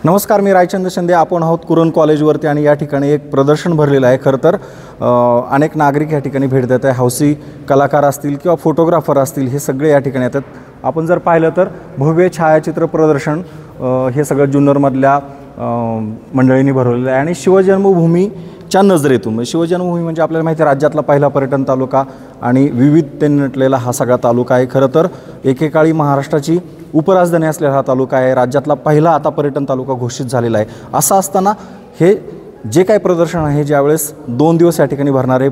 नमस्कार, मी रायचंद्र शिंदे. आपण आहोत कुरण कॉलेजवरती आणि या ठिकाणी एक प्रदर्शन भरलेलं आहे. खरं तर अनेक नागरिक या ठिकाणी भेट देत आहे. हौसी कलाकार असतील किंवा फोटोग्राफर असतील, हे सगळे या ठिकाणी येतात. आपण जर पाहिलं तर भव्य छायाचित्र प्रदर्शन हे सगळं जुन्नरमधल्या मंडळींनी भरवलेलं आहे. आणि शिवजन्मभूमीच्या नजरेतून, म्हणजे शिवजन्मभूमी म्हणजे आपल्याला माहिती आहे राज्यातला पहिला पर्यटन तालुका आणि विविधतेने नटलेला हा सगळा तालुका आहे. खरं तर एकेकाळी महाराष्ट्राची उपराजधानी असलेला हा तालुका आहे. राज्यातला पहिला आता पर्यटन तालुका घोषित झालेला आहे. असं असताना हे जे काही प्रदर्शन आहे, ज्यावेळेस 2 दिवस या ठिकाणी भरणार आहे,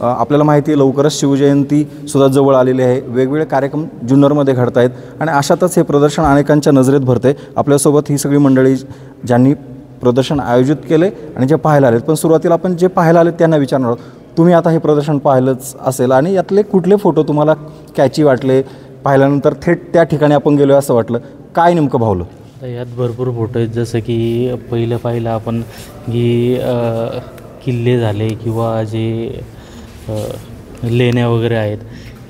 आपल्याला माहिती आहे लवकरच शिवजयंतीसुद्धा जवळ आलेली आहे. वेगवेगळे कार्यक्रम जुन्नरमध्ये घडत आहेत आणि अशातच हे प्रदर्शन अनेकांच्या नजरेत भरते. आपल्यासोबत ही सगळी मंडळी ज्यांनी प्रदर्शन आयोजित केले आणि जे पाहायला आलेत. पण सुरुवातीला आपण जे पाहायला आलेत त्यांना विचारणार आहोत, तुम्ही आता हे प्रदर्शन पाहिलंच असेल आणि यातले कुठले फोटो तुम्हाला कॅची वाटले, पाहिल्यानंतर थेट त्या ठिकाणी आपण गेलो असं वाटलं, काय नेमकं भावलं? तर यात भरपूर फोटो आहेत. जसं की पाहिलं आपण की किल्ले झाले किंवा जे लेण्या वगैरे आहेत,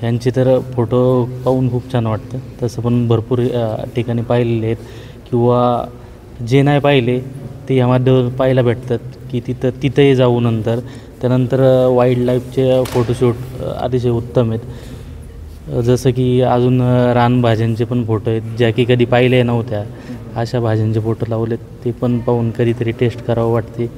यांचे तर फोटो पाहून खूप छान वाटतं. तसं पण भरपूर ठिकाणी पाहिलेले आहेत किंवा जे नाही पाहिले ते यामध्ये पाहायला भेटतात की तिथंही जाऊ. त्यानंतर वाईल्ड लाईफचे फोटोशूट अतिशय उत्तम आहेत. जसं की अजून रानभाज्यांचे पण फोटो आहेत, ज्या की कधी पाहिले नव्हत्या. अशा भाज्यांचे फोटो लावलेत, ते पण पाहून कधीतरी टेस्ट करावं वाटते.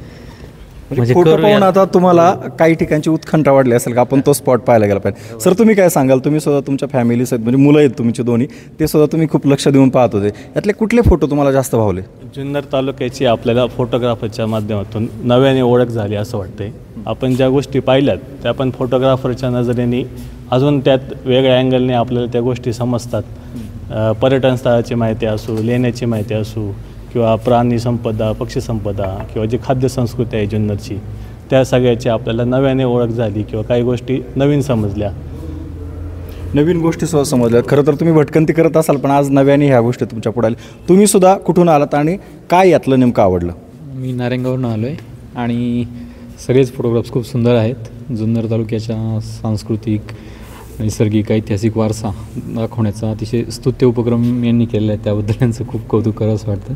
म्हणजे फोटो पाहून आता तुम्हाला काही ठिकाणची उत्कंठा वाढली असेल का आपण तो स्पॉट पाहायला गेला पाहिजे. सर, तुम्ही काय सांगाल? तुम्ही सुद्धा तुमच्या फॅमिलीस आहेत, म्हणजे मुलं आहेत तुमची दोन्ही, ते सुद्धा तुम्ही खूप लक्ष देऊन पाहत होते. यातले कुठले फोटो तुम्हाला जास्त भावले? जुन्नर तालुक्याची आपल्याला फोटोग्राफरच्या माध्यमातून नव्याने ओळख झाली असं वाटते. आपण ज्या गोष्टी पाहिल्यात त्या पण फोटोग्राफरच्या नजरेने अजून त्यात वेगळ्या अँगलने आपल्याला त्या गोष्टी समजतात. पर्यटन स्थळाची माहिती असू, लेण्याची माहिती असू किंवा प्राणी संपदा, पक्षी संपदा किंवा जी खाद्य संस्कृती आहे जुन्नरची, त्या सगळ्याची आपल्याला नव्याने ओळख झाली किंवा काही गोष्टी नवीन समजल्या. नवीन गोष्टी सुद्धा समजल्या. खरं तर तुम्ही भटकंती करत असाल, पण आज नव्याने ह्या गोष्टी तुमच्या पुढे आल्या. तुम्ही सुद्धा कुठून आलात आणि काय यातलं नेमकं आवडलं? मी नारायणगाववरून आलो आहे आणि सगळेच फोटोग्राफ्स खूप सुंदर आहेत. जुन्नर तालुक्याच्या सांस्कृतिक, नैसर्गिक, ऐतिहासिक वारसा दाखवण्याचा अतिशय स्तुत्य उपक्रम यांनी केलेला आहे. त्याबद्दल यांचं खूप कौतुक करावं असं वाटतं.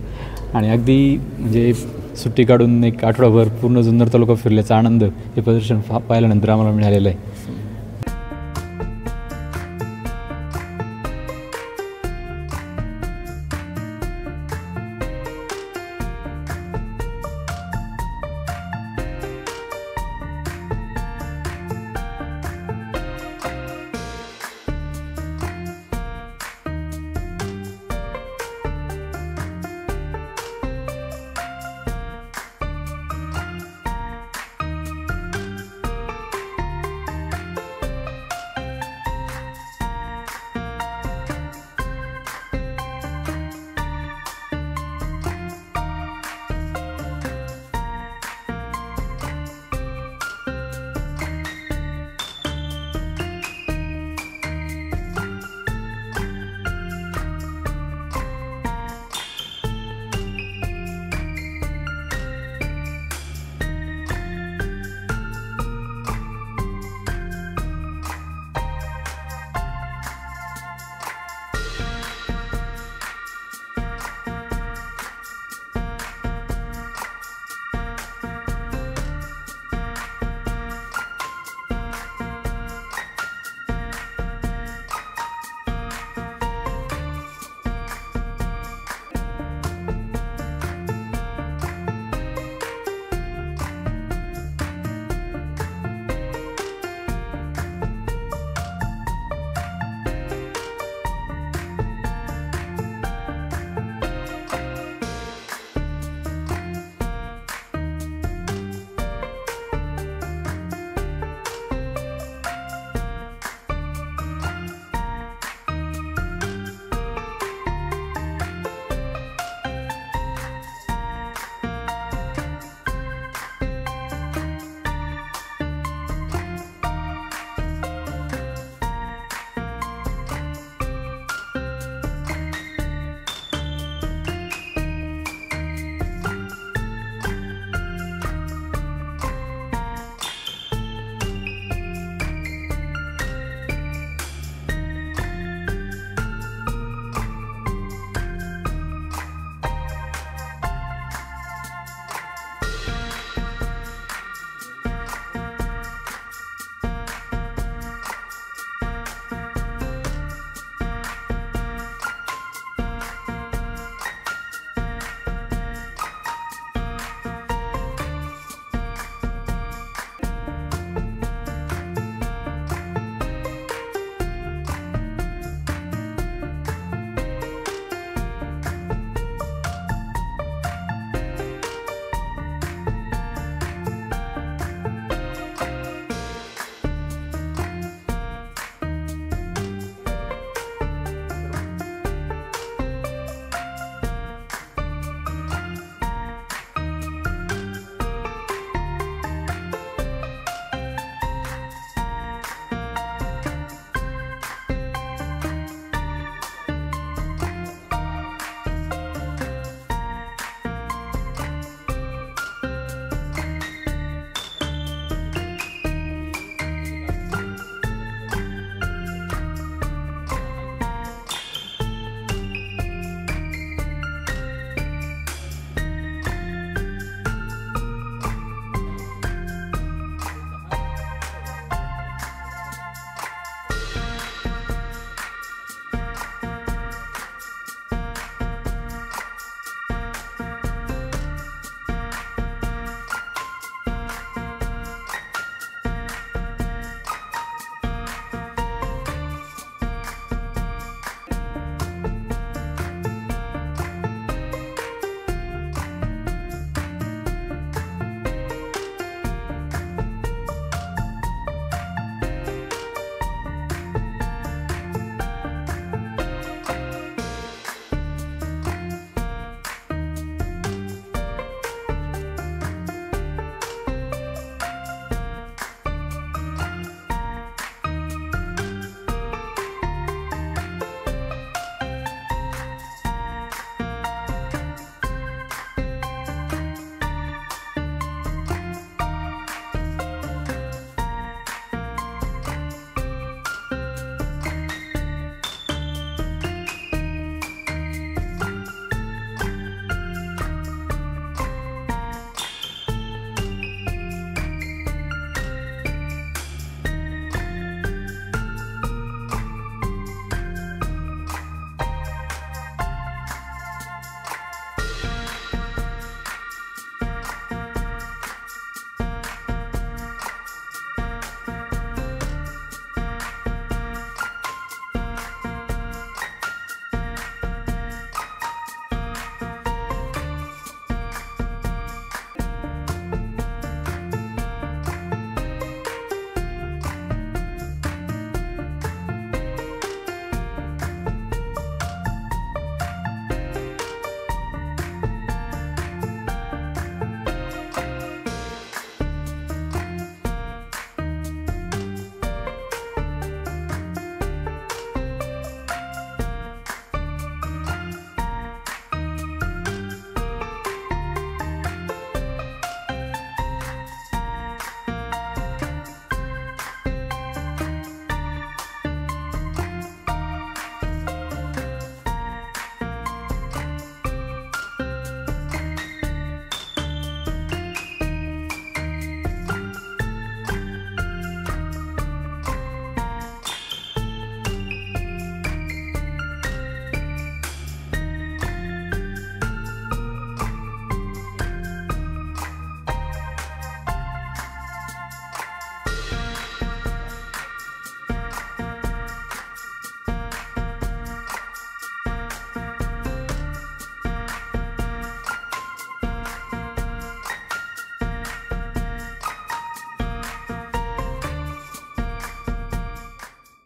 आणि अगदी म्हणजे सुट्टी काढून एक आठवडाभर पूर्ण जुन्नर तालुका फिरल्याचा आनंद हे प्रदर्शन पाहिल्यानंतर आम्हाला मिळालेलं आहे.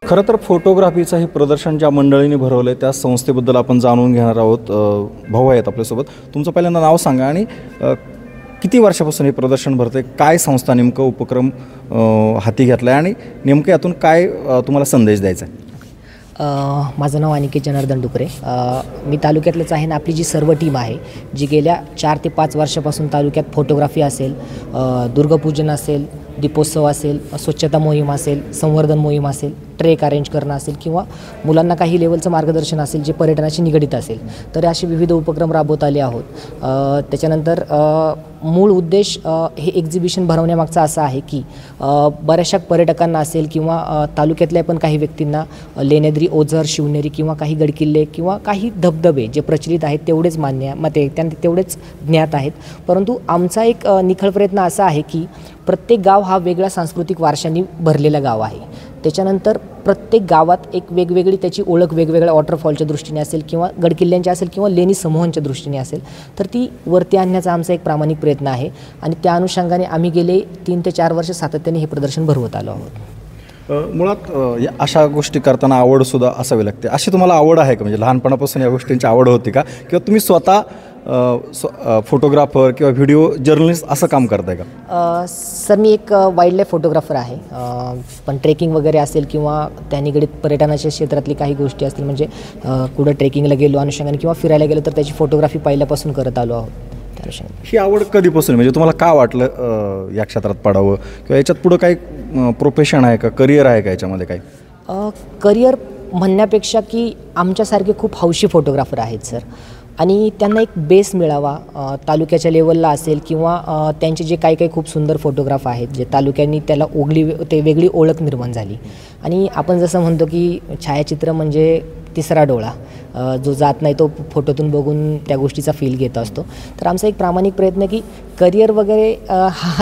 खरं तर फोटोग्राफीचं हे प्रदर्शन ज्या मंडळींनी भरवलं आहे त्या संस्थेबद्दल आपण जाणून घेणार आहोत. भाऊ आहेत आपल्यासोबत. तुमचं पहिल्यांदा नाव सांगा आणि किती वर्षापासून हे प्रदर्शन भरतं आहे, काय संस्था नेमकं उपक्रम हाती घेतला आहे आणि नेमकं यातून काय तुम्हाला संदेश द्यायचा आहे? माझं नाव अनिकेत जनार्दन डुकरे. मी तालुक्यातलंच आहे आणि आपली जी सर्व टीम आहे जी गेल्या 4 ते 5 वर्षापासून तालुक्यात फोटोग्राफी असेल, दुर्गापूजन असेल, दीपोत्सव असेल, स्वच्छता मोहीम असेल, संवर्धन मोहीम असेल, ट्रेक अरेंज करणं असेल किंवा मुलांना काही लेवलचं मार्गदर्शन असेल जे पर्यटनाशी निगडित असेल, तर असे विविध उपक्रम राबवत आले आहोत. त्याच्यानंतर मूळ उद्देश हे एक्झिबिशन भरवण्यामागचा असा आहे की बऱ्याचशा पर्यटकांना असेल किंवा तालुक्यातल्या पण काही व्यक्तींना लेण्याद्री, ओझर, शिवनेरी किंवा काही गडकिल्ले किंवा काही धबधबे जे प्रचलित आहेत तेवढेच त्यांना तेवढेच ज्ञात आहेत. परंतु आमचा एक निखळ प्रयत्न असा आहे की प्रत्येक गाव हा वेगळा सांस्कृतिक वारशांनी भरलेला गाव आहे. त्याच्यानंतर प्रत्येक गावात एक वेगवेगळी त्याची ओळख वेगवेगळ्या वॉटरफॉलच्या दृष्टीने असेल किंवा गडकिल्ल्यांच्या असेल किंवा लेणी समूहांच्या दृष्टीने असेल तर ती वरती आणण्याचा आमचा एक प्रामाणिक प्रयत्न आहे आणि त्या अनुषंगाने आम्ही गेले 3 ते 4 वर्ष सातत्याने हे प्रदर्शन भरवत आलो आहोत. मुळात या अशा गोष्टी करताना आवडसुद्धा असावी लागते. अशी तुम्हाला आवड आहे का, म्हणजे लहानपणापासून या गोष्टींची आवड होती का, किंवा तुम्ही स्वतः फोटोग्राफर किंवा व्हिडिओ जर्नलिस्ट असं काम करताय का? सर मी एक वाईल्डलाईफ फोटोग्राफर आहे. पण ट्रेकिंग वगैरे असेल किंवा त्या निगडीत पर्यटनाच्या क्षेत्रातली काही गोष्टी असतील, म्हणजे कुठं ट्रेकिंगला गेलो अनुषंगाने किंवा फिरायला गेलो तर त्याची फोटोग्राफी पहिल्यापासून करत आलो आहोत. त्या अनुषंगाने ही आवड कधीपासून, म्हणजे तुम्हाला का वाटलं या क्षेत्रात पडावं, किंवा याच्यात पुढं काही प्रोफेशन आहे का, करिअर आहे का याच्यामध्ये काही? करिअर म्हणण्यापेक्षा की आमच्यासारखे खूप हौशी फोटोग्राफर आहेत सर, आणि त्यांना एक बेस मिळावा तालुक्याच्या लेवलला असेल किंवा त्यांचे जे काही खूप सुंदर फोटोग्राफ आहेत जे तालुक्यांनी त्याला ते वेगळी ओळख निर्माण झाली. आणि आपण जसं म्हणतो की छायाचित्र म्हणजे तिसरा डोळा, जो जात नाही तो फोटोतून बघून त्या गोष्टीचा फील घेत असतो. तर आमचा एक प्रामाणिक प्रयत्न आहे की करिअर वगैरे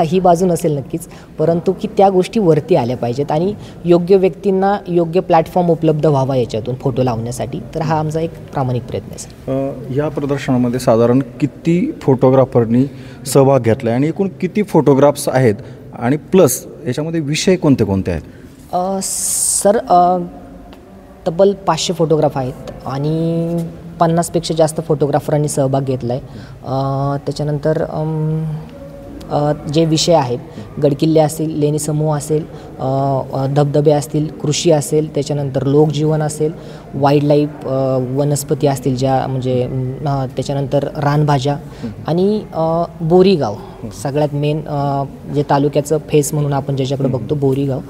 ही बाजू नसेल नक्कीच, परंतु की त्या गोष्टी वरती आल्या पाहिजेत आणि योग्य व्यक्तींना योग्य प्लॅटफॉर्म उपलब्ध व्हावा याच्यातून फोटो लावण्यासाठी. तर हा आमचा एक प्रामाणिक प्रयत्न आहे सर. या प्रदर्शनामध्ये साधारण किती फोटोग्राफरनी सहभाग घेतला आहे आणि एकूण किती फोटोग्राफ्स आहेत, आणि प्लस याच्यामध्ये विषय कोणते कोणते आहेत? सर तब्बल 500 फोटोग्राफ आहेत आणि 50पेक्षा जास्त फोटोग्राफरांनी सहभाग घेतला आहे. त्याच्यानंतर जे विषय आहेत, गडकिल्ले असतील, लेणी समूह असेल, धबधबे असतील, कृषी असेल, त्याच्यानंतर लोकजीवन असेल, वाईल्डलाईफ, वनस्पती असतील ज्या, म्हणजे त्याच्यानंतर रानभाज्या आणि बोरीगाव, सगळ्यात मेन जे तालुक्याचं फेस म्हणून आपण ज्याच्याकडे बघतो बोरीगाव,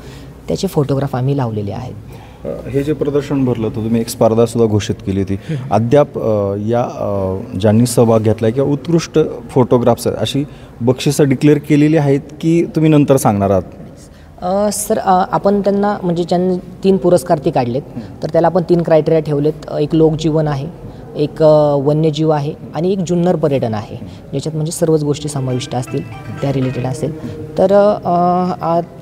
त्याचे फोटोग्राफ आम्ही लावलेले आहेत. हे जे प्रदर्शन भरलं तर तुम्ही एक स्पर्धासुद्धा घोषित केली होती. अद्याप या ज्यांनी सहभाग घेतला आहे किंवा उत्कृष्ट फोटोग्राफ्स आहेत अशी बक्षिसं डिक्लेअर केलेली आहेत की तुम्ही नंतर सांगणार आहात? सर आपण त्यांना, म्हणजे ज्यांनी 3 पुरस्कार ते काढलेत तर त्याला आपण 3 क्रायटेरिया ठेवलेत. एक लोकजीवन आहे, एक वन्यजीव आहे आणि एक जुन्नर पर्यटन आहे, ज्याच्यात म्हणजे सर्वच गोष्टी समाविष्ट असतील, त्या रिलेटेड असेल. तर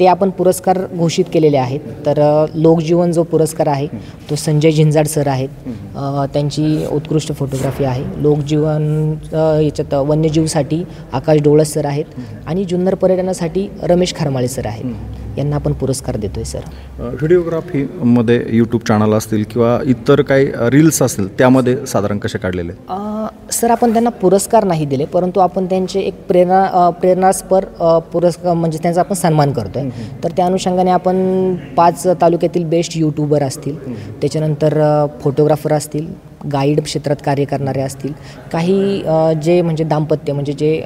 ते आपण पुरस्कार घोषित केलेले आहेत. तर लोकजीवन जो पुरस्कार आहे तो संजय झिंजाड सर आहेत, त्यांची उत्कृष्ट फोटोग्राफी आहे. लोकजीवन याच्यात वन्यजीवसाठी आकाश डोळस सर आहेत आणि जुन्नर पर्यटनासाठी रमेश खारमाळे सर आहेत. यांना आपण पुरस्कार देतोय सर. व्हिडिओग्राफीमध्ये यूट्यूब चॅनल असतील किंवा इतर काही रील्स असतील त्यामध्ये साधारण कसे काढलेले? सर आपण त्यांना पुरस्कार नाही दिले, परंतु आपण त्यांचे एक प्रेरणास्पर पुरस्कार, म्हणजे त्यांचा आपण सन्मान करतो आहे. तर त्या अनुषंगाने आपण 5 तालुक्यातील बेस्ट यूट्यूबर असतील, त्याच्यानंतर फोटोग्राफर असतील, गाईड क्षेत्रात कार्य करणारे असतील, काही जे म्हणजे दाम्पत्य, म्हणजे जे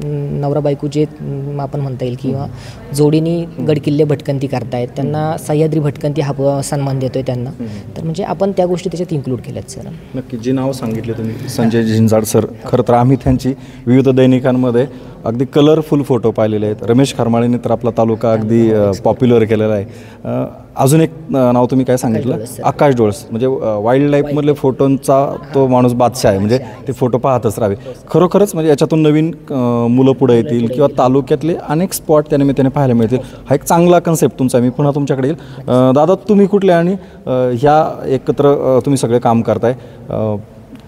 नवरा बायको जे आपण म्हणता येईल किंवा जोडीनी गडकिल्ले भटकंती करतायत त्यांना सह्याद्री भटकंती हा सन्मान देतोय त्यांना. तर म्हणजे आपण त्या गोष्टी त्याच्यात इन्क्लूड केल्यात सर. नक्की जे नाव सांगितले तुम्ही संजय झिंजाड सर, खरं तर आम्ही त्यांची विविध दैनिकांमध्ये अगदी कलरफुल फोटो पाहिलेले आहेत. रमेश खारमाळेने तर आपला तालुका अगदी पॉप्युलर केलेला आहे. अजून एक नाव तुम्ही काय सांगितलं? आकाश डोळस, म्हणजे वाईल्ड लाईफमधले फोटोंचा तो माणूस बादशाह आहे, म्हणजे ते फोटो पाहतच राहावे. खरोखरच म्हणजे याच्यातून नवीन मुलं पुढे येतील किंवा तालुक्यातले अनेक स्पॉट त्या निमित्ताने पाहायला मिळतील. हा एक चांगला कन्सेप्ट तुमचा. मी पुन्हा तुमच्याकडे येईल. दादा तुम्ही कुठले आणि ह्या एकत्र तुम्ही सगळे काम करताय,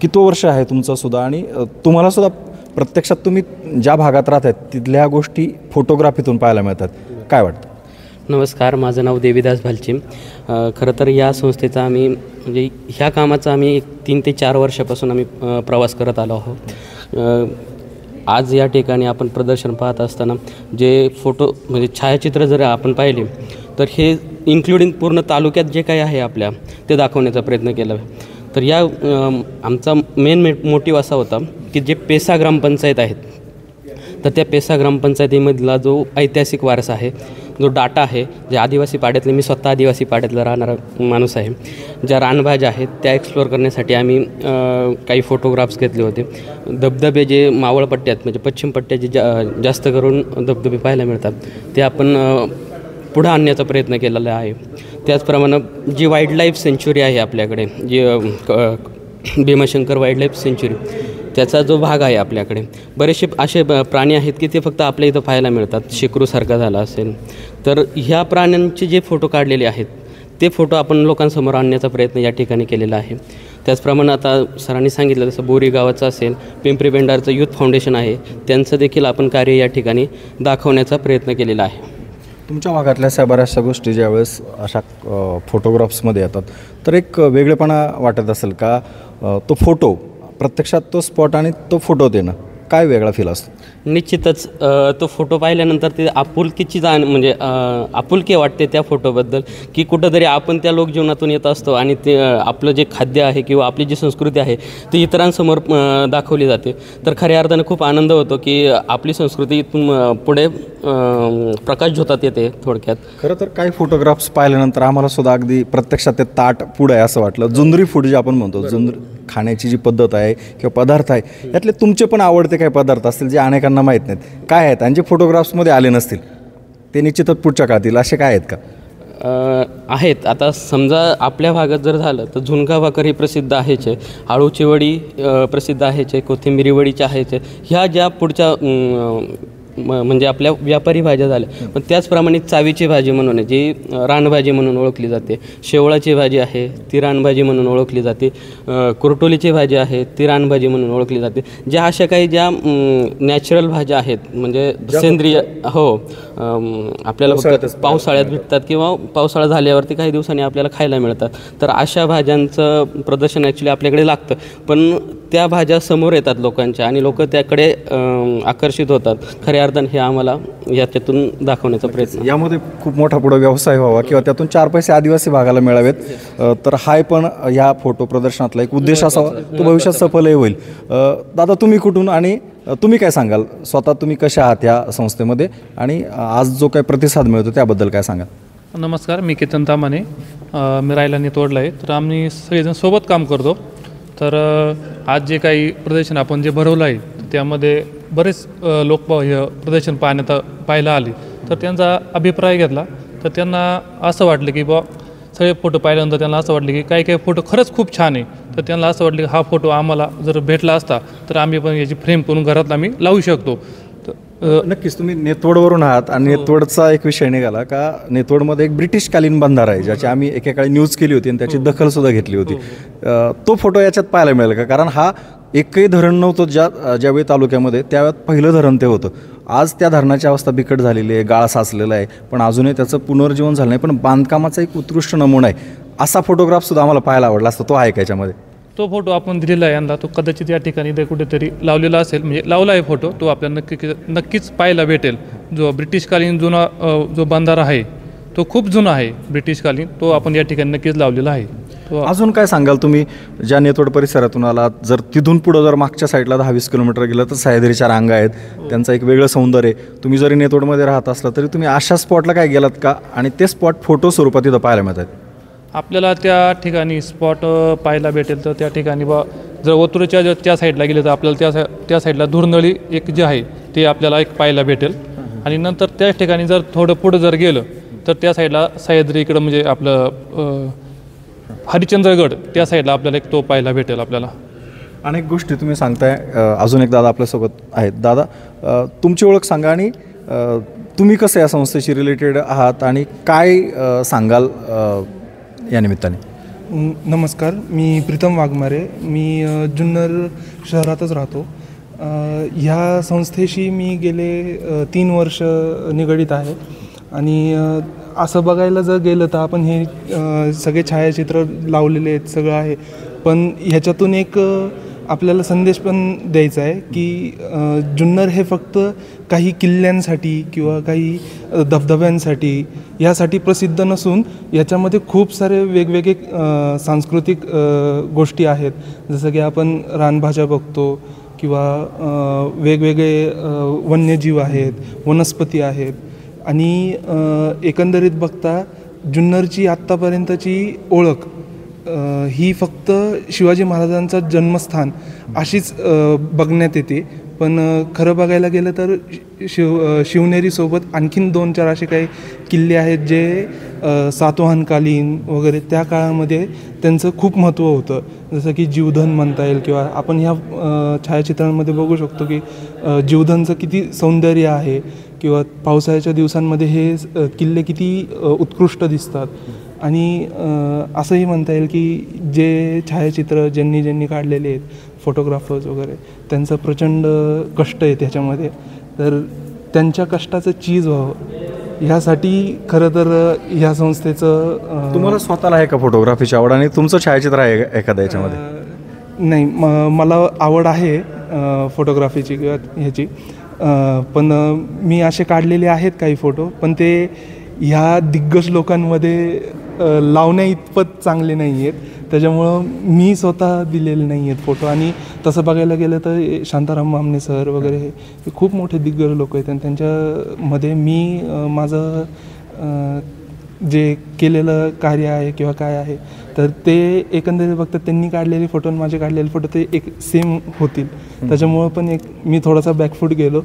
किती वर्ष आहे तुमचं सुद्धा, आणि तुम्हाला सुद्धा प्रत्यक्षात तुम्ही ज्या भागात राहत आहेत तिथल्या गोष्टी फोटोग्राफीतून पाहायला मिळतात, काय वाटतं? नमस्कार, माझं नाव देवीदास भालचिम. खरं तर या संस्थेचा आम्ही म्हणजे ह्या कामाचा आम्ही 3 ते 4 वर्षापासून आम्ही प्रवास करत आलो आहोत. आज या ठिकाणी आपण प्रदर्शन पाहत असताना जे फोटो म्हणजे छायाचित्र जर आपण पाहिले तर हे इन्क्लुडिंग पूर्ण तालुक्यात जे काही आहे आपल्या ते दाखवण्याचा प्रयत्न केला. तर या आमचा मेन मोटिव्ह असा होता की जे पेसा ग्रामपंचायत आहेत तर त्या पेसा ग्रामपंचायतीमधला जो ऐतिहासिक वारसा आहे, जो डाटा आहे, जे आदिवासी पाड्यातले, मी स्वतः आदिवासी पाड्यातला राहणारा माणूस आहे, ज्या रानभाज्या आहेत त्या एक्सप्लोअर करण्यासाठी आम्ही काही फोटोग्राफ्स घेतले होते. धबधबे जे मावळ पट्ट्यात म्हणजे पश्चिम पट्ट्यात जे जास्त करून धबधबे पाहायला मिळतात ते आपण पुढं आणण्याचा प्रयत्न केलेला आहे. त्याचप्रमाणे जी वाईल्डलाईफ सेंच्युरी आहे आपल्याकडे, जी भीमाशंकर वाईल्डलाईफ सेंच्युरी, त्याचा जो भाग आहे आपल्याकडे, बरेचसे असे प्राणी आहेत की ते फक्त आपल्या इथं पाहायला मिळतात. शेकरूसारखा झाला असेल तर ह्या प्राण्यांचे जे फोटो काढलेले आहेत ते फोटो आपण लोकांसमोर आणण्याचा प्रयत्न या ठिकाणी केलेला आहे. त्याचप्रमाणे आता सरांनी सांगितलं तसं बोरी गावाचं असेल, पिंपरी पेंढारचं यूथ फाउंडेशन आहे, त्यांचं देखील आपण कार्य या ठिकाणी दाखवण्याचा प्रयत्न केलेला आहे. तुमच्या भागातल्या अशा बऱ्याचशा गोष्टी ज्यावेळेस अशा फोटोग्राफ्समध्ये येतात तर एक वेगळेपणा वाटत असेल का? तो फोटो प्रत्यक्षात तो स्पॉट आणि तो फोटो देणं काय वेगळा फील असतो? निश्चितच तो फोटो पाहिल्यानंतर ते आपुलकीची म्हणजे आपुलकी वाटते त्या फोटोबद्दल, की कुठंतरी आपण त्या लोकजीवनातून येत असतो आणि ते आपलं जे खाद्य आहे किंवा आपली जी संस्कृती आहे ती इतरांसमोर दाखवली जाते. तर खऱ्या अर्थानं खूप आनंद होतो की आपली संस्कृती इथून पुढे प्रकाशझोतात येते. थोडक्यात खरं तर काही फोटोग्राफ्स पाहिल्यानंतर आम्हाला सुद्धा अगदी प्रत्यक्षात ते ताट पुढं आहे असं वाटलं. जुंजरी फूड जे आपण म्हणतो, जुंजरी खाण्याची जी पद्धत आहे किंवा पदार्थ आहे, यातले तुमचे पण आवडते काही पदार्थ असतील जे अनेकांना माहीत नाहीत, काय आहेत आणि जे फोटोग्राफ्समध्ये आले नसतील ते निश्चितच पुढच्या काळातील असे काय आहेत का? आहेत. आता समजा आपल्या भागात जर झालं तर झुणका भाकर ही प्रसिद्ध आहेच आहे, आळूची वडी प्रसिद्ध आहेच आहे, कोथिंबिरी वडीच्या आहेच आहे. ह्या ज्या पुढच्या म्हणजे आपल्या व्यापारी भाज्या झाल्या. पण त्याचप्रमाणे चावीची भाजी म्हणून आहे जी रानभाजी म्हणून ओळखली जाते, शेवळाची भाजी आहे ती रानभाजी म्हणून ओळखली जाते, कुरटोलीची भाजी आहे ती रानभाजी म्हणून ओळखली जाते. ज्या अशा काही ज्या नॅचरल भाज्या आहेत म्हणजे सेंद्रिय, हो, आपल्याला फक्त पावसाळ्यात भेटतात किंवा पावसाळा झाल्यावरती काही दिवसांनी आपल्याला खायला मिळतात. तर अशा भाज्यांचं प्रदर्शन ॲक्च्युली आपल्याकडे लागतं, पण त्या भाज्या समोर येतात लोकांच्या आणि लोक त्याकडे आकर्षित होतात. खऱ्या अर्थानं हे आम्हाला याच्यातून दाखवण्याचा प्रयत्न. यामध्ये खूप मोठा पुढं व्यवसाय व्हावा किंवा त्यातून 4 पैसे आदिवासी भागाला मिळावेत, तर हा पण या फोटो प्रदर्शनातला एक उद्देश असावा, तो भविष्यात सफलही होईल. दादा, तुम्ही कुठून आणि तुम्ही काय सांगाल? स्वतः तुम्ही कशा आहात या संस्थेमध्ये आणि आज जो काही प्रतिसाद मिळतो त्याबद्दल काय सांगाल? नमस्कार, मी केतन तामाने, मी राहायला नेतोडला आहे. तर आम्ही सगळेजण सोबत काम करतो. तर आज जे काही प्रदर्शन आपण जे भरवलं आहे त्यामध्ये बरेच लोक प्रदर्शन पाहायला आले. तर त्यांचा अभिप्राय घेतला तर त्यांना असं वाटलं की सगळे फोटो पाहिल्यानंतर त्यांना असं वाटलं की काही फोटो खरंच खूप छान आहे. तर त्यांना असं वाटलं की हा फोटो आम्हाला जर भेटला असता तर आम्ही पण याची फ्रेम करून घरात आम्ही लावू शकतो. नक्कीच. तुम्ही नेतवडवरून आहात आणि नेतवडचा एक विषय निघाला का नेतवडमध्ये एक ब्रिटिशकालीन बंधारा आहे ज्याची आम्ही एकेकाळी न्यूज केली होती आणि त्याची दखलसुद्धा घेतली होती. तो फोटो याच्यात पाहायला मिळेल का? कारण हा एकही धरण नव्हतं ज्यावेळी तालुक्यामध्ये, त्यावेळेत पहिलं धरण ते होतं. आज त्या धरणाची अवस्था बिकट झालेली आहे, गाळ साचलेला आहे, पण अजूनही त्याचं पुनर्जीवन झालं नाही. पण बांधकामाचा एक उत्कृष्ट नमुना आहे. असा फोटोग्राफसुद्धा आम्हाला पाहायला आवडला असता. तो आहे का याच्यामध्ये? तो फोटो आपण दिलेला आहे यांना, तो कदाचित या ठिकाणी कुठेतरी लावलेला असेल, म्हणजे लावला आहे फोटो. तो आपल्याला नक्कीच पाहायला भेटेल. जो ब्रिटिशकालीन जुना जो बंधारा आहे तो खूप जुना आहे ब्रिटिशकालीन, तो आपण या ठिकाणी नक्कीच लावलेला आहे. अजून काय सांगाल तुम्ही ज्या नेतवड परिसरातून आलात? जर तिथून पुढं जर मागच्या साईडला 10-20 किलोमीटर गेलं तर सह्याद्रीच्या रांगा आहेत, त्यांचं एक वेगळं सौंदर्य आहे. तुम्ही जरी नेतवडमध्ये राहत असला तरी तुम्ही अशा स्पॉटला काय गेलात का आणि ते स्पॉट फोटो स्वरूपात तिथं पाहायला मिळतात? आपल्याला त्या ठिकाणी स्पॉट पाहायला भेटेल. तर त्या ठिकाणी जर ओतूरच्या त्या साईडला गेले तर आपल्याला त्या साईडला धुरनळी एक जे आहे ते आपल्याला एक पाहायला भेटेल. आणि नंतर त्याच ठिकाणी जर थोडं पुढं जर गेलं तर त्या साईडला सह्याद्री इकडं म्हणजे आपलं हरिश्चंद्रगड त्या साईडला आपल्याला एक तो पाहायला भेटेल. आपल्याला अनेक गोष्टी तुम्ही सांगताय. अजून एक दादा आपल्यासोबत आहेत. दादा, तुमची ओळख सांगा आणि तुम्ही कसं या संस्थेशी रिलेटेड आहात आणि काय सांगाल या निमित्ताने? नमस्कार, मी प्रीतम वाघमारे, मी जुन्नर शहरातच राहतो. ह्या संस्थेशी मी गेले 3 वर्ष निगडीत आहे आणि असं बघायला जर गेलं तर आपण हे सगळे छायाचित्र लावलेले आहेत, सगळं आहे, पण ह्याच्यातून एक आपल्याला संदेश पण द्यायचा आहे की जुन्नर हे फक्त काही किल्ल्यांसाठी किंवा काही धबधब्यांसाठी यासाठी प्रसिद्ध नसून याच्यामध्ये खूप सारे वेगवेगळे सांस्कृतिक गोष्टी आहेत. जसं की आपण रानभाज्या बघतो किंवा वेगवेगळे वन्यजीव आहेत, वनस्पती आहेत, आणि एकंदरीत बघता जुन्नरची आत्तापर्यंतची ओळख ही फक्त शिवाजी महाराजांचं जन्मस्थान अशीच बघण्यात येते. पण खरं बघायला गेलं तर शिवनेरीसोबत आणखीन 2-4 असे काही किल्ले आहेत जे सातवाहनकालीन वगैरे त्या काळामध्ये त्यांचं खूप महत्त्व होतं. जसं की जीवधन म्हणता येईल, किंवा आपण ह्या छायाचित्रांमध्ये बघू शकतो की जीवधनचं किती सौंदर्य आहे, किंवा पावसाळ्याच्या दिवसांमध्ये हे किल्ले किती उत्कृष्ट दिसतात. आणि असंही म्हणता येईल की जे छायाचित्र ज्यांनी काढलेले आहेत, फोटोग्राफर्स वगैरे, त्यांचं प्रचंड कष्ट आहे त्याच्यामध्ये, तर त्यांच्या कष्टाचं चीज व्हावं ह्यासाठी खरं तर ह्या संस्थेचं. तुम्हाला स्वतःला आहे का फोटोग्राफीची आवड आणि तुमचं छायाचित्र आहे एखाद्या याच्यामध्ये? नाही, मला आवड आहे फोटोग्राफीची किंवा ह्याची, पण मी असे काढलेले आहेत काही फोटो, पण ते ह्या दिग्गज लोकांमध्ये लावण्या इतपत चांगले नाही आहेत, त्याच्यामुळं मी स्वतः दिलेले नाही आहेत फोटो. आणि तसं बघायला गेलं तर शांताराम मामने सर वगैरे हे खूप मोठे दिग्गज लोक आहेत, आणि त्यांच्यामध्ये मी माझं जे केलेलं कार्य आहे किंवा काय आहे, तर ते एकंदरीत बघतात त्यांनी काढलेले फोटो आणि माझे काढलेले फोटो ते एक सेम होतील. त्याच्यामुळं पण एक मी थोडासा बॅकफूट गेलो.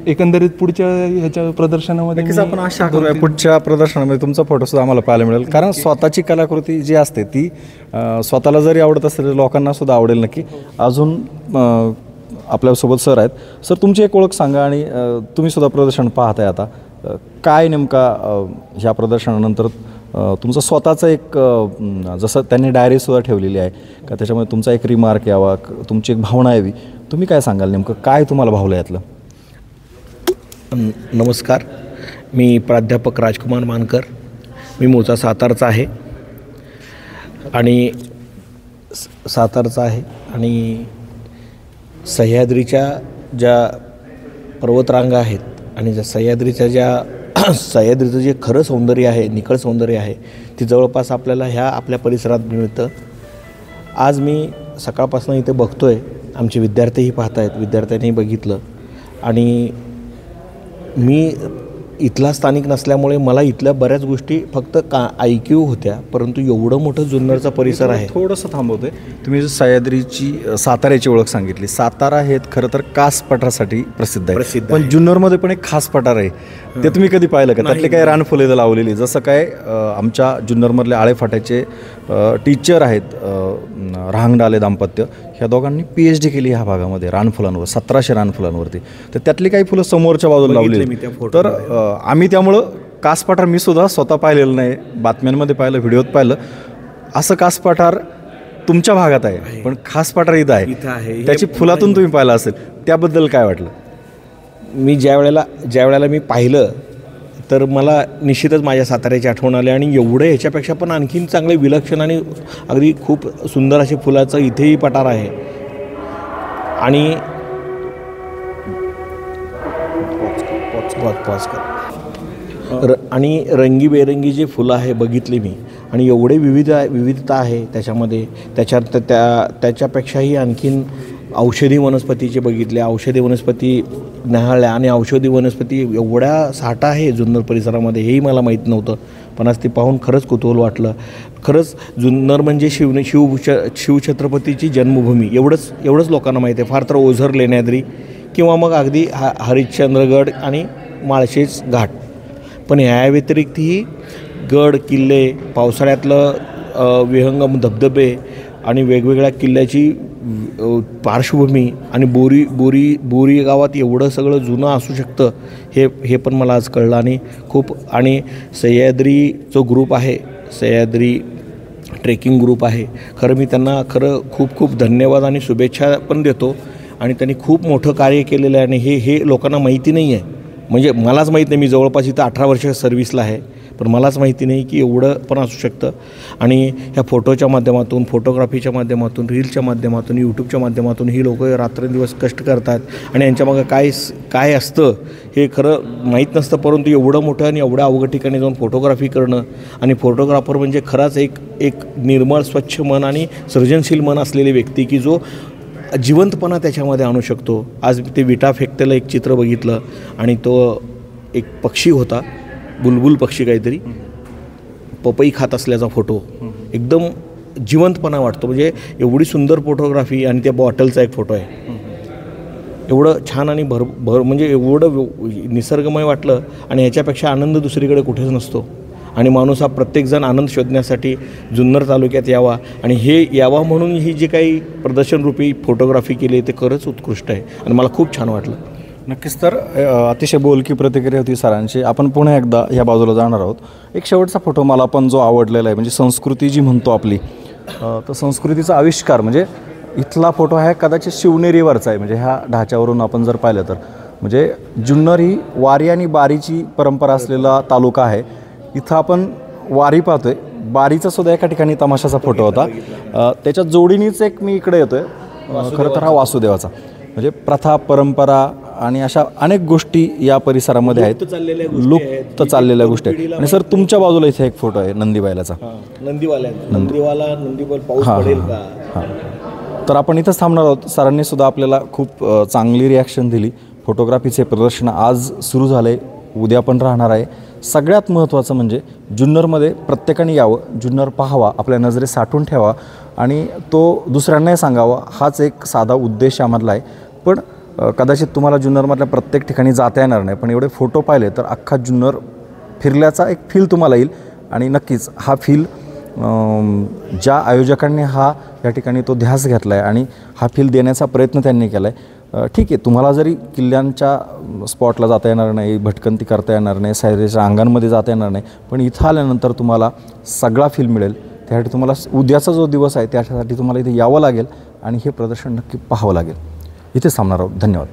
एकंदरीत पुढच्या ह्याच्या प्रदर्शनामध्ये आपण आशा करूया पुढच्या प्रदर्शनामध्ये तुमचा फोटोसुद्धा आम्हाला पाहायला मिळेल, कारण स्वतःची कलाकृती जी असते ती स्वतःला जरी आवडत असेल तर लोकांना सुद्धा आवडेल नक्की. अजून आपल्यासोबत सर आहेत. सर, तुमची एक ओळख सांगा आणि तुम्ही सुद्धा प्रदर्शन पाहताय आता, काय नेमका ह्या प्रदर्शनानंतर तुमचं स्वतःचं एक जसं त्यांनी डायरीसुद्धा ठेवलेली आहे का, त्याच्यामध्ये तुमचा एक रिमार्क यावा, तुमची एक भावना यावी, तुम्ही काय सांगाल नेमकं काय तुम्हाला भावलं यातलं? नमस्कार, मी प्राध्यापक राजकुमार मानकर, मी मूळचा सातारचा आहे आणि सह्याद्रीच्या ज्या पर्वतरांगा आहेत आणि ज्या सह्याद्रीचं जे खरं सौंदर्य आहे, निखळ सौंदर्य आहे, ती जवळपास आपल्याला आपल्या परिसरात मिळतं. आज मी सकाळपासून इथे बघतो आहे, आमचे विद्यार्थीही पाहत आहेत, विद्यार्थ्यांनी बघितलं, आणि मी इथला स्थानिक नसल्यामुळे मला इथल्या बऱ्याच गोष्टी फक्त ऐकीव होत्या, परंतु एवढं मोठं जुन्नरचा परिसर आहे. थोडंसं थांबवते. तुम्ही सह्याद्रीची साताऱ्याची ओळख सांगितली. सातारा हे खरं तर कास पठारासाठी प्रसिद्ध आहे, पण जुन्नरमध्ये पण एक खास पठार आहे, ते तुम्ही कधी पाहिलं का? त्यातले काही रानफुले लावलेली, जसं काय आमच्या जुन्नरमधले आळेफाट्याचे टीचर आहेत रहांगडाले दाम्पत्य, ह्या दोघांनी PhD केली ह्या भागामध्ये रानफुलांवर, 1700 रानफुलांवरती. तर त्यातली काही फुलं समोरच्या बाजूला लावलेली. तर आम्ही त्यामुळं कास पठार मी सुद्धा स्वतः पाहिलेलं नाही, बातम्यांमध्ये पाहिलं, व्हिडिओत पाहिलं. असं कास पठार तुमच्या भागात आहे, पण खास पठार इथं आहे, त्याची फुलातून तुम्ही पाहिलं असेल, त्याबद्दल काय वाटलं? मी ज्या वेळेला मी पाहिलं तर मला निश्चितच माझ्या साताऱ्याची आठवण आली, आणि एवढं ह्याच्यापेक्षा पण आणखीन चांगले विलक्षण आणि अगदी खूप सुंदर असे फुलाचं इथेही पठार आहे. आणि आणि रंगीबेरंगी जे फुलं आहे बघितली मी, आणि एवढे विविधता आहे त्याच्यामध्ये. त्याच्यापेक्षाही आणखीन औषधी वनस्पतीचे बघितले, औषधी वनस्पती न्याहाळल्या, आणि औषधी वनस्पती एवढ्या साठा आहे जुन्नर परिसरामध्ये हेही मला माहीत नव्हतं, पण आज ते पाहून खरंच कुतूहल वाटलं. खरंच जुन्नर म्हणजे शिवछत्रपतीची जन्मभूमी एवढंच लोकांना माहिती आहे. फार तर ओझर लेण्याद्री किंवा मग अगदी हरिश्चंद्रगड आणि माळशेज घाट, पण ह्या व्यतिरिक्तही गड किल्ले, पावसाळ्यातलं विहंगम धबधबे आणि वेगवेगळ्या किल्ल्याची पार्श्वभूमी, आणि बोरी गावात एवढं सगळं जुनं असू शकतं हे पण मला आज कळलं. आणि सह्याद्री जो ग्रुप आहे, सह्याद्री ट्रेकिंग ग्रुप आहे, खरं मी त्यांना खूप खूप धन्यवाद आणि शुभेच्छा पण देतो. आणि त्यांनी खूप मोठं कार्य केलेलं आहे, आणि हे लोकांना माहिती नाही आहे. म्हणजे मलाच माहीत नाही, मी जवळपास इथं 18 वर्ष सर्व्हिसला आहे, पण मलाच माहिती नाही की एवढं पण असू शकतं. आणि ह्या फोटोच्या माध्यमातून, फोटोग्राफीच्या माध्यमातून, रीलच्या माध्यमातून, यूट्यूबच्या माध्यमातून ही लोकं रात्रंदिवस कष्ट करतात आणि यांच्यामागं काय असतं हे खरं माहीत नसतं. परंतु एवढं मोठं आणि एवढ्या अवघड ठिकाणी जाऊन फोटोग्राफी करणं, आणि फोटोग्राफर म्हणजे खराच एक निर्मळ स्वच्छ मन आणि सृजनशील मन असलेली व्यक्ती की जो जिवंतपणा त्याच्यामध्ये आणू शकतो. आज ते विटा फेकतेला एक चित्र बघितलं आणि तो एक पक्षी होता, बुलबुल पक्षी काहीतरी, पपई खात असल्याचा फोटो, एकदम जिवंतपणा वाटतो. म्हणजे एवढी सुंदर फोटोग्राफी. आणि त्या बॉटलचा एक फोटो आहे, एवढं छान आणि म्हणजे एवढं निसर्गमय वाटलं. आणि ह्याच्यापेक्षा आनंद दुसरीकडे कुठेच नसतो. आणि माणूस हा प्रत्येकजण आनंद शोधण्यासाठी जुन्नर तालुक्यात यावा, आणि हे यावा म्हणून ही जी काही प्रदर्शनरूपी फोटोग्राफी केली ते खरंच उत्कृष्ट आहे आणि मला खूप छान वाटलं. नक्कीच. तर अतिशय बोलकी प्रतिक्रिया होती सरांची. आपण पुन्हा एकदा ह्या बाजूला जाणार आहोत. एक शेवटचा फोटो मला पण जो आवडलेला आहे, म्हणजे संस्कृती जी म्हणतो आपली, तर संस्कृतीचा आविष्कार म्हणजे इथला फोटो आहे कदाचित शिवनेरीवरचा आहे. म्हणजे ह्या ढाच्यावरून आपण जर पाहिलं तर म्हणजे जुन्नर ही वारी आणि बारीची परंपरा असलेला तालुका आहे. इथं आपण वारी पाहतोय, बारीचा सुद्धा एका ठिकाणी तमाशाचा फोटो होता. त्याच्या जोडीनीच एक मी इकडे येतोय, खरं तर हा वासुदेवाचा. म्हणजे प्रथा, परंपरा आणि अशा अनेक गोष्टी या परिसरामध्ये आहेत, लुप्त चाललेल्या गोष्टी आहेत. आणि सर तुमच्या बाजूला इथे एक फोटो आहे नंदीबैलाचा. नंदीवाला पाऊस पडेल का? हां. तर आपण इथंच थांबणार आहोत. सरांनी सुद्धा आपल्याला खूप चांगली रिॲक्शन दिली. फोटोग्राफीचे प्रदर्शन आज सुरू झाले, उद्या पण राहणार आहे. सगळ्यात महत्त्वाचं म्हणजे जुन्नरमध्ये प्रत्येकाने यावं, जुन्नर पाहावा, आपल्या नजरेत साठवून ठेवा आणि तो दुसऱ्यांनाही सांगावा. हाच एक साधा उद्देश आम्हाला आहे. पण कदाचित तुम्हाला जुन्नरमधल्या प्रत्येक ठिकाणी जाता येणार नाही, पण एवढे फोटो पाहिले तर अख्खा जुन्नर फिरल्याचा एक फील तुम्हाला येईल. आणि नक्कीच हा फील ज्या आयोजकांनी या ठिकाणी तो ध्यास घेतला आहे आणि हा फील देण्याचा प्रयत्न त्यांनी केला आहे. ठीक आहे, तुम्हाला जरी किल्ल्यांच्या स्पॉटला जाता येणार नाही, भटकंती करता येणार नाही, सैरेच्या अंगांमध्ये जाता येणार नाही, पण इथं आल्यानंतर तुम्हाला सगळा फील मिळेल. त्यासाठी तुम्हाला उद्याचा जो दिवस आहे त्यासाठी तुम्हाला इथे यावं लागेल आणि हे प्रदर्शन नक्की पाहावं लागेल. इथेच थांबणार आहोत. धन्यवाद.